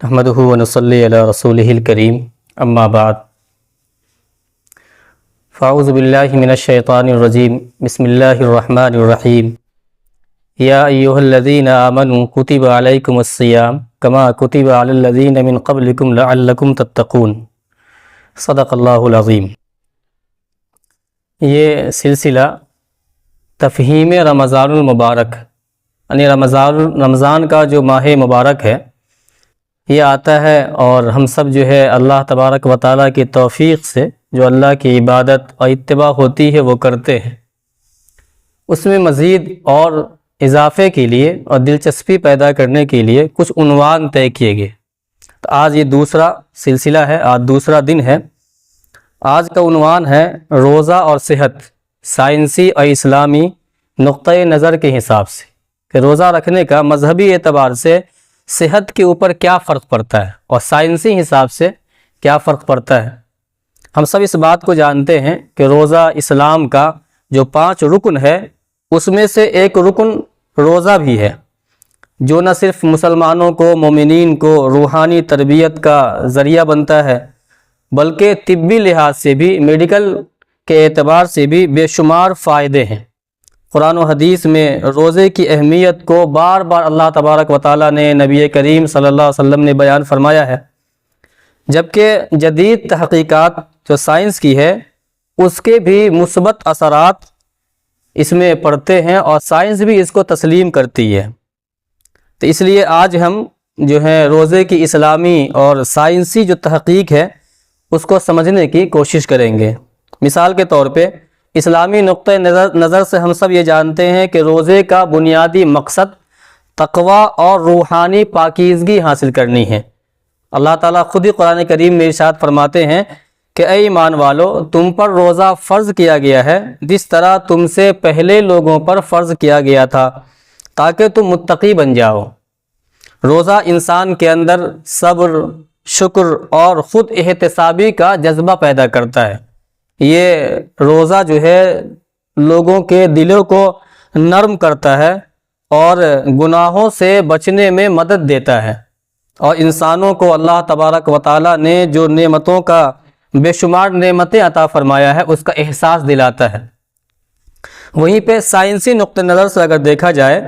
نحمدہ ونصلی علی رسولہ الکریم اما بعد فاعوذ باللہ من الشیطان الرجیم بسم اللہ الرحمن الرحیم یا ایہا الذین آمنوا کتب علیکم الصیام کما کتب علی الذین من قبلکم لعلکم تتقون صدق اللہ العظیم۔ یہ سلسلہ تفہیم رمضان المبارک یعنی رمضان کا جو ماہ مبارک ہے یہ آتا ہے، اور ہم سب جو ہے اللہ تبارک و تعالیٰ کی توفیق سے جو اللہ کی عبادت اور اتباع ہوتی ہے وہ کرتے ہیں، اس میں مزید اور اضافے کے لیے اور دلچسپی پیدا کرنے کے لیے کچھ عنوان طے کیے گئے۔ تو آج یہ دوسرا سلسلہ ہے، آج دوسرا دن ہے۔ آج کا عنوان ہے روزہ اور صحت، سائنسی اور اسلامی نقطۂ نظر کے حساب سے، کہ روزہ رکھنے کا مذہبی اعتبار سے صحت کے اوپر کیا فرق پڑتا ہے اور سائنسی حساب سے کیا فرق پڑتا ہے۔ ہم سب اس بات کو جانتے ہیں کہ روزہ اسلام کا جو 5 رکن ہے اس میں سے ایک رکن روزہ بھی ہے، جو نہ صرف مسلمانوں کو، مومنین کو روحانی تربیت کا ذریعہ بنتا ہے، بلکہ طبی لحاظ سے بھی، میڈیکل کے اعتبار سے بھی بے شمار فائدے ہیں۔ قرآن و حدیث میں روزے کی اہمیت کو بار بار اللہ تبارک و تعالیٰ نے، نبی کریم صلی اللہ علیہ وسلم نے بیان فرمایا ہے، جبکہ جدید تحقیقات جو سائنس کی ہے اس کے بھی مثبت اثرات اس میں پڑتے ہیں اور سائنس بھی اس کو تسلیم کرتی ہے۔ تو اس لیے آج ہم جو ہے روزے کی اسلامی اور سائنسی جو تحقیق ہے اس کو سمجھنے کی کوشش کریں گے۔ مثال کے طور پہ اسلامی نقطۂ نظر سے ہم سب یہ جانتے ہیں کہ روزے کا بنیادی مقصد تقوی اور روحانی پاکیزگی حاصل کرنی ہے۔ اللہ تعالیٰ خود ہی قرآن کریم میں ارشاد فرماتے ہیں کہ اے ایمان والو، تم پر روزہ فرض کیا گیا ہے جس طرح تم سے پہلے لوگوں پر فرض کیا گیا تھا، تاکہ تم متقی بن جاؤ۔ روزہ انسان کے اندر صبر، شکر اور خود احتسابی کا جذبہ پیدا کرتا ہے۔ یہ روزہ جو ہے لوگوں کے دلوں کو نرم کرتا ہے اور گناہوں سے بچنے میں مدد دیتا ہے، اور انسانوں کو اللہ تبارک و تعالیٰ نے جو نعمتوں کا بے شمار نعمتیں عطا فرمایا ہے اس کا احساس دلاتا ہے۔ وہیں پہ سائنسی نقطہ نظر سے اگر دیکھا جائے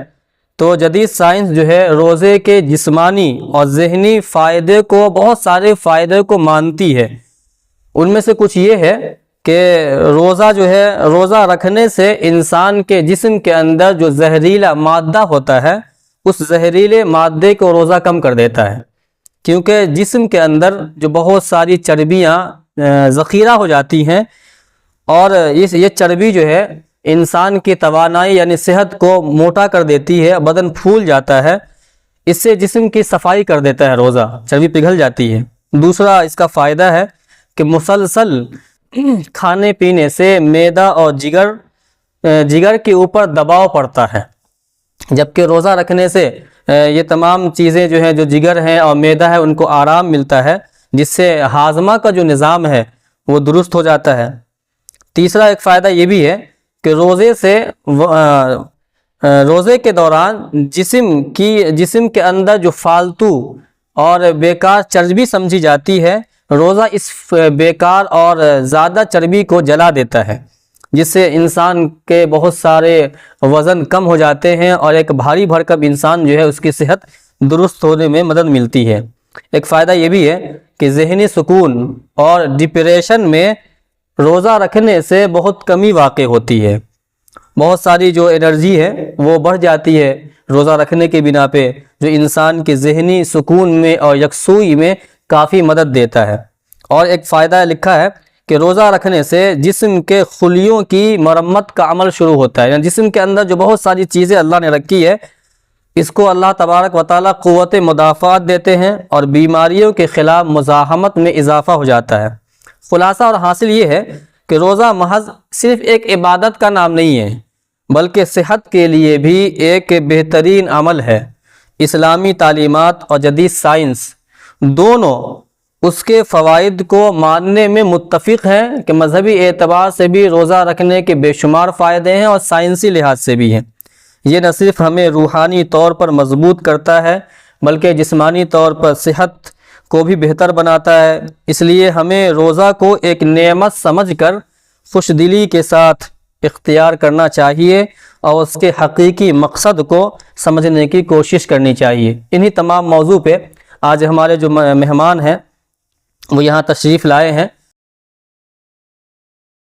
تو جدید سائنس جو ہے روزے کے جسمانی اور ذہنی فائدے کو، بہت سارے فائدے کو مانتی ہے۔ ان میں سے کچھ یہ ہے کہ روزہ جو ہے، روزہ رکھنے سے انسان کے جسم کے اندر جو زہریلا مادہ ہوتا ہے اس زہریلے مادے کو روزہ کم کر دیتا ہے، کیونکہ جسم کے اندر جو بہت ساری چربیاں ذخیرہ ہو جاتی ہیں، اور یہ چربی جو ہے انسان کی توانائی یعنی صحت کو موٹا کر دیتی ہے، بدن پھول جاتا ہے۔ اس سے جسم کی صفائی کر دیتا ہے روزہ، چربی پگھل جاتی ہے۔ دوسرا اس کا فائدہ ہے کہ مسلسل کھانے پینے سے معدہ اور جگر کے اوپر دباؤ پڑتا ہے، جبکہ روزہ رکھنے سے یہ تمام چیزیں جو ہیں، جو جگر ہیں اور معدہ ہے، ان کو آرام ملتا ہے، جس سے ہاضمہ کا جو نظام ہے وہ درست ہو جاتا ہے۔ تیسرا ایک فائدہ یہ بھی ہے کہ روزے کے دوران جسم کے اندر جو فالتو اور بیکار چربی سمجھی جاتی ہے، روزہ اس بیکار اور زیادہ چربی کو جلا دیتا ہے، جس سے انسان کے بہت سارے وزن کم ہو جاتے ہیں، اور ایک بھاری بھرکم انسان جو ہے اس کی صحت درست ہونے میں مدد ملتی ہے۔ ایک فائدہ یہ بھی ہے کہ ذہنی سکون اور ڈپریشن میں روزہ رکھنے سے بہت کمی واقع ہوتی ہے۔ بہت ساری جو انرجی ہے وہ بڑھ جاتی ہے روزہ رکھنے کے بنا پہ، جو انسان کے ذہنی سکون میں اور یکسوئی میں کافی مدد دیتا ہے۔ اور ایک فائدہ لکھا ہے کہ روزہ رکھنے سے جسم کے خلیوں کی مرمت کا عمل شروع ہوتا ہے، یعنی جسم کے اندر جو بہت ساری چیزیں اللہ نے رکھی ہے اس کو اللہ تبارک و تعالیٰ قوت مدافعت دیتے ہیں، اور بیماریوں کے خلاف مزاحمت میں اضافہ ہو جاتا ہے۔ خلاصہ اور حاصل یہ ہے کہ روزہ محض صرف ایک عبادت کا نام نہیں ہے، بلکہ صحت کے لیے بھی ایک بہترین عمل ہے۔ اسلامی تعلیمات اور جدید سائنس دونوں اس کے فوائد کو ماننے میں متفق ہیں کہ مذہبی اعتبار سے بھی روزہ رکھنے کے بے شمار فائدے ہیں، اور سائنسی لحاظ سے بھی ہیں۔ یہ نہ صرف ہمیں روحانی طور پر مضبوط کرتا ہے بلکہ جسمانی طور پر صحت کو بھی بہتر بناتا ہے۔ اس لیے ہمیں روزہ کو ایک نعمت سمجھ کر خوش دلی کے ساتھ اختیار کرنا چاہیے اور اس کے حقیقی مقصد کو سمجھنے کی کوشش کرنی چاہیے۔ انہی تمام موضوع پہ آج ہمارے جو مہمان ہیں وہ یہاں تشریف لائے ہیں۔